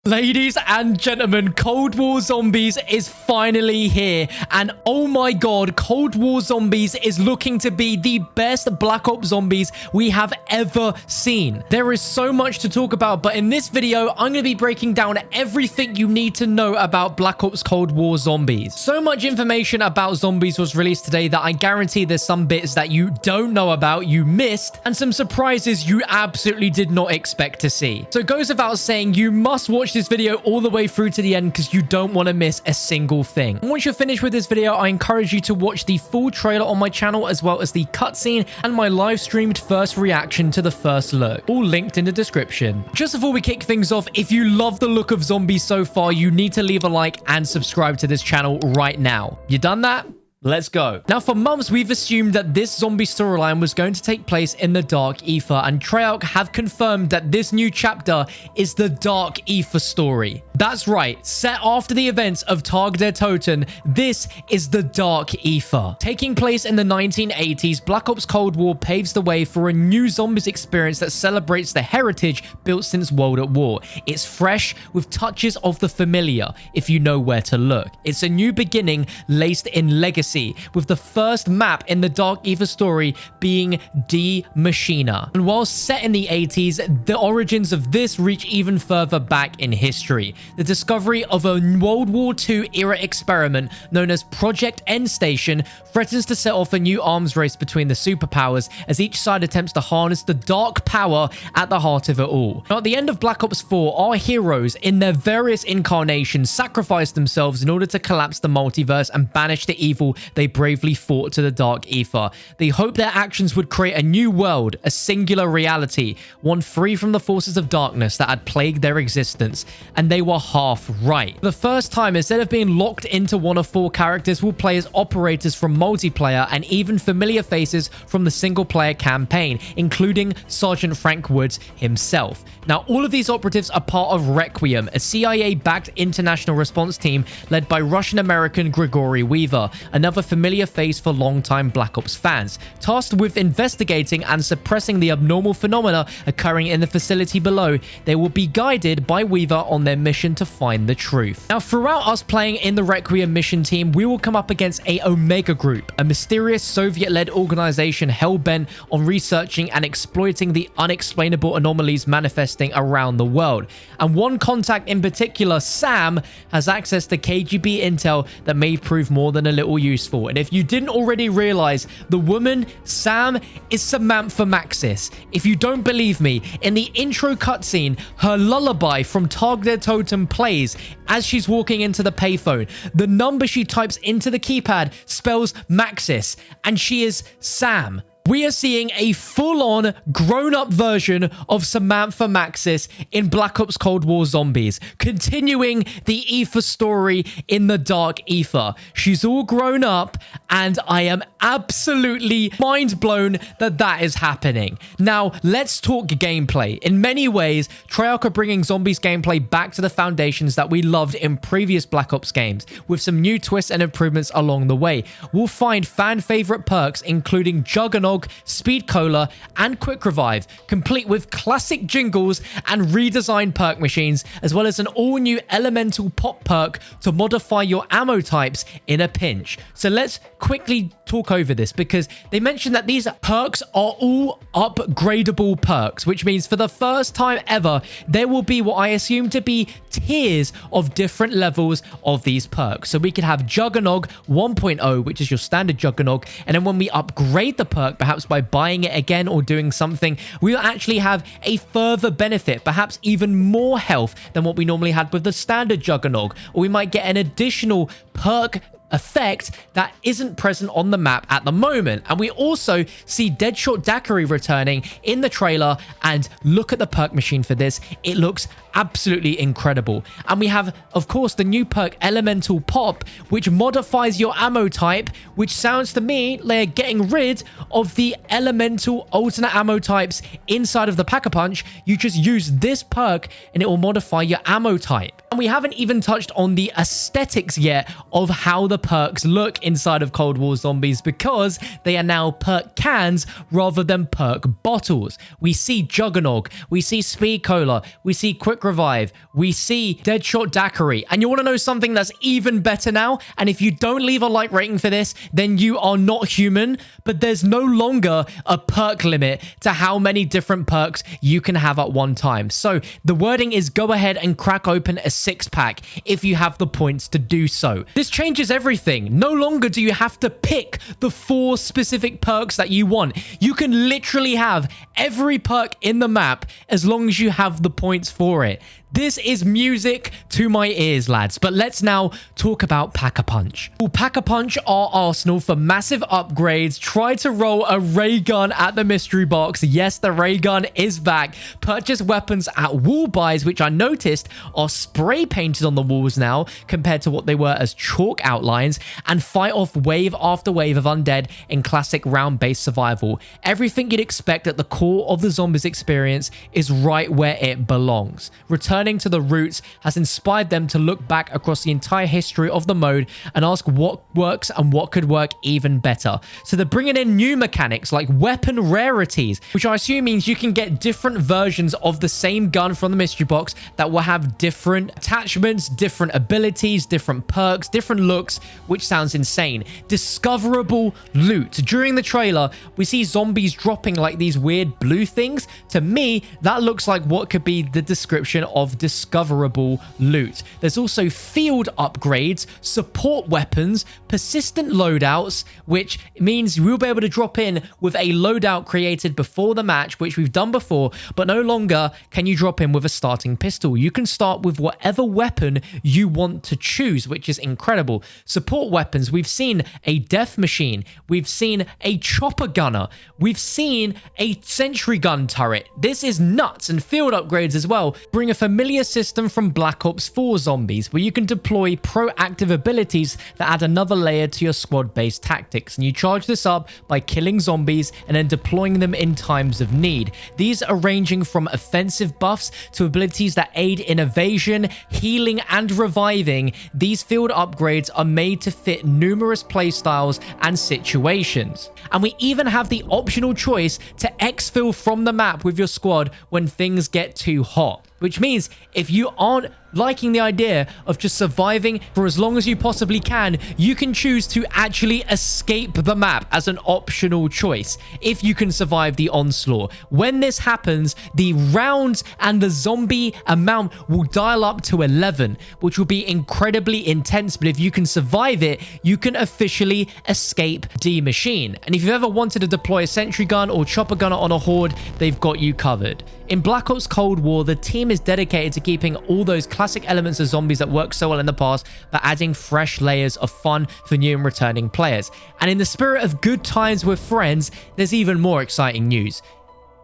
Ladies and gentlemen, Cold War Zombies is finally here. And oh my god, Cold War Zombies is looking to be the best Black Ops Zombies we have ever seen. There is so much to talk about, but in this video, I'm going to be breaking down everything you need to know about Black Ops Cold War Zombies. So much information about zombies was released today that I guarantee there's some bits that you don't know about, you missed, and some surprises you absolutely did not expect to see. So it goes without saying, you must watch this video all the way through to the end because you don't want to miss a single thing. And once you're finished with this video, I encourage you to watch the full trailer on my channel as well as the cutscene and my live streamed first reaction to the first look, all linked in the description. Just before we kick things off, if you love the look of zombies so far, you need to leave a like and subscribe to this channel right now. You done that? Let's go. Now, for months, we've assumed that this zombie storyline was going to take place in the Dark Aether, and Treyarch have confirmed that this new chapter is the Dark Aether story. That's right, set after the events of Tag der Toten, this is the Dark Aether. Taking place in the 1980s, Black Ops Cold War paves the way for a new zombies experience that celebrates the heritage built since World at War. It's fresh with touches of the familiar, if you know where to look. It's a new beginning laced in legacy, with the first map in the Dark Aether story being Die Maschine. And while set in the 80s, the origins of this reach even further back in history. The discovery of a World War II era experiment known as Project Endstation threatens to set off a new arms race between the superpowers as each side attempts to harness the dark power at the heart of it all. Now, at the end of Black Ops 4, our heroes in their various incarnations sacrificed themselves in order to collapse the multiverse and banish the evil they bravely fought to the Dark Aether. They hoped their actions would create a new world, a singular reality, one free from the forces of darkness that had plagued their existence. And they were half right. For the first time, instead of being locked into one of 4 characters, we'll play as operators from multiplayer and even familiar faces from the single-player campaign, including Sergeant Frank Woods himself. Now, all of these operatives are part of Requiem, a CIA-backed international response team led by Russian-American Grigory Weaver, another familiar face for longtime Black Ops fans, tasked with investigating and suppressing the abnormal phenomena occurring in the facility below. They will be guided by Weaver on their mission to find the truth. Now, throughout us playing in the Requiem mission team, we will come up against a Omega group, a mysterious Soviet-led organization hell-bent on researching and exploiting the unexplainable anomalies manifesting around the world. And one contact in particular, Sam, has access to KGB intel that may prove more than a little useful. And if you didn't already realize, the woman, Sam, is Samantha Maxis. If you don't believe me, in the intro cutscene, her lullaby from Tag der Toten plays as she's walking into the payphone. The number she types into the keypad spells Maxis, and she is Sam. We are seeing a full-on, grown-up version of Samantha Maxis in Black Ops Cold War Zombies, continuing the Aether story in the Dark Aether. She's all grown up, and I am absolutely mind-blown that that is happening. Now, let's talk gameplay. In many ways, Treyarch are bringing Zombies gameplay back to the foundations that we loved in previous Black Ops games, with some new twists and improvements along the way. We'll find fan-favorite perks, including Juggernaut, Speed Cola, and Quick Revive, complete with classic jingles and redesigned perk machines, as well as an all-new Elemental Pop perk to modify your ammo types in a pinch. So let's quickly talk over this, because they mentioned that these perks are all upgradable perks, which means for the first time ever, there will be what I assume to be tiers of different levels of these perks. So we could have Juggernaut 1.0, which is your standard Juggernaut, and then when we upgrade the perk, perhaps by buying it again or doing something, we'll actually have a further benefit, perhaps even more health than what we normally had with the standard Juggernaut, or we might get an additional perk effect that isn't present on the map at the moment. And we also see Deadshot Daiquiri returning in the trailer, and look at the perk machine for this. It looks absolutely incredible. And we have, of course, the new perk Elemental Pop, which modifies your ammo type, which sounds to me like they're getting rid of the elemental alternate ammo types inside of the Pack-a-Punch. You just use this perk and it will modify your ammo type. And we haven't even touched on the aesthetics yet of how the the perks look inside of Cold War Zombies because they are now perk cans rather than perk bottles. We see Juggernog, we see Speed Cola, we see Quick Revive, we see Deadshot Daiquiri. And you want to know something that's even better now? And if you don't leave a like rating for this, then you are not human. But there's no longer a perk limit to how many different perks you can have at one time. So the wording is go ahead and crack open a 6-pack if you have the points to do so. This changes everything. No longer do you have to pick the 4 specific perks that you want. You can literally have every perk in the map as long as you have the points for it. This is music to my ears, lads. But let's now talk about Pack-a-Punch. Will Pack-a-Punch our arsenal for massive upgrades? Try to roll a ray gun at the mystery box. Yes, the ray gun is back. Purchase weapons at wall buys, which I noticed are spray painted on the walls now compared to what they were as chalk outlines, and fight off wave after wave of undead in classic round-based survival. Everything you'd expect at the core of the zombies experience is right where it belongs. Returning to the roots has inspired them to look back across the entire history of the mode and ask what works and what could work even better. So they're bringing in new mechanics like weapon rarities, which I assume means you can get different versions of the same gun from the mystery box that will have different attachments, different abilities, different perks, different looks, which sounds insane. Discoverable loot. During the trailer, we see zombies dropping like these weird blue things. To me, that looks like what could be the description of discoverable loot. There's also field upgrades, support weapons, persistent loadouts, which means we'll be able to drop in with a loadout created before the match, which we've done before, but no longer can you drop in with a starting pistol. You can start with whatever weapon you want to choose, which is incredible. Support weapons, we've seen a death machine, we've seen a chopper gunner, we've seen a sentry gun turret. This is nuts. And field upgrades as well bring a familiar system from Black Ops 4 Zombies, where you can deploy proactive abilities that add another layer to your squad-based tactics, and you charge this up by killing zombies and then deploying them in times of need. These are ranging from offensive buffs to abilities that aid in evasion, healing, and reviving. These field upgrades are made to fit numerous playstyles and situations. And we even have the optional choice to exfil from the map with your squad when things get too hot. Which means if you aren't liking the idea of just surviving for as long as you possibly can, you can choose to actually escape the map as an optional choice if you can survive the onslaught. When this happens, the rounds and the zombie amount will dial up to 11, which will be incredibly intense, but if you can survive it, you can officially escape the machine. And if you've ever wanted to deploy a sentry gun or chopper gunner on a horde, they've got you covered. In Black Ops Cold War, the team is dedicated to keeping all those classic elements of zombies that worked so well in the past, but adding fresh layers of fun for new and returning players. And in the spirit of good times with friends, there's even more exciting news.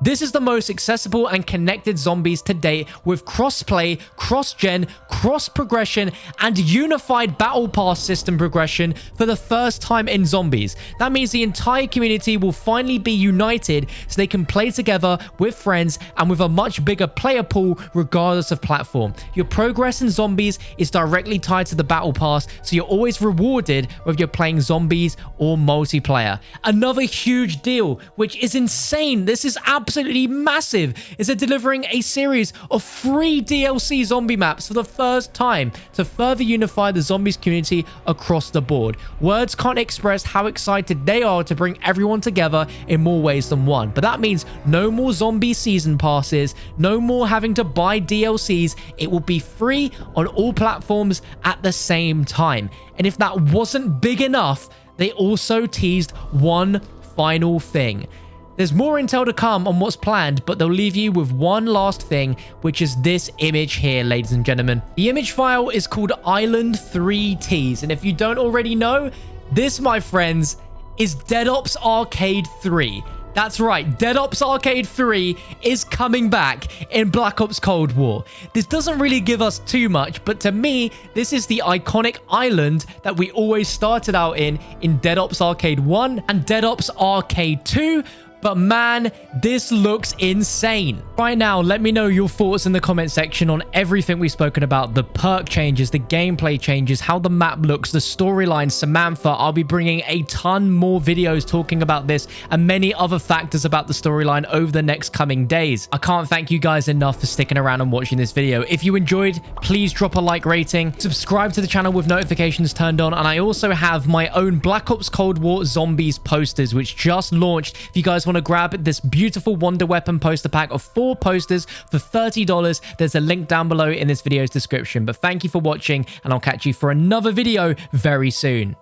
This is the most accessible and connected zombies to date, with cross-play, cross-gen, cross-progression, and unified battle pass system progression for the first time in zombies. That means the entire community will finally be united so they can play together with friends and with a much bigger player pool regardless of platform. Your progress in zombies is directly tied to the battle pass, so you're always rewarded whether you're playing zombies or multiplayer. Another huge deal, which is insane. This is absolutely massive, is they're delivering a series of free DLC zombie maps for the first time to further unify the zombies community across the board. Words can't express how excited they are to bring everyone together in more ways than one. But that means no more zombie season passes, no more having to buy DLCs. It will be free on all platforms at the same time. And if that wasn't big enough, they also teased one final thing. There's more intel to come on what's planned, but they'll leave you with one last thing, which is this image here, ladies and gentlemen. The image file is called Island 3Ts, and if you don't already know, this, my friends, is Dead Ops Arcade 3. That's right, Dead Ops Arcade 3 is coming back in Black Ops Cold War. This doesn't really give us too much, but to me, this is the iconic island that we always started out in Dead Ops Arcade 1 and Dead Ops Arcade 2. But man, this looks insane. Right now, let me know your thoughts in the comment section on everything we've spoken about, the perk changes, the gameplay changes, how the map looks, the storyline, Samantha. I'll be bringing a ton more videos talking about this and many other factors about the storyline over the next coming days. I can't thank you guys enough for sticking around and watching this video. If you enjoyed, please drop a like rating, subscribe to the channel with notifications turned on, and I also have my own Black Ops Cold War Zombies posters, which just launched. If you guys want to grab this beautiful Wonder Weapon poster pack of 4 posters for $30, there's a link down below in this video's description. But thank you for watching, and I'll catch you for another video very soon.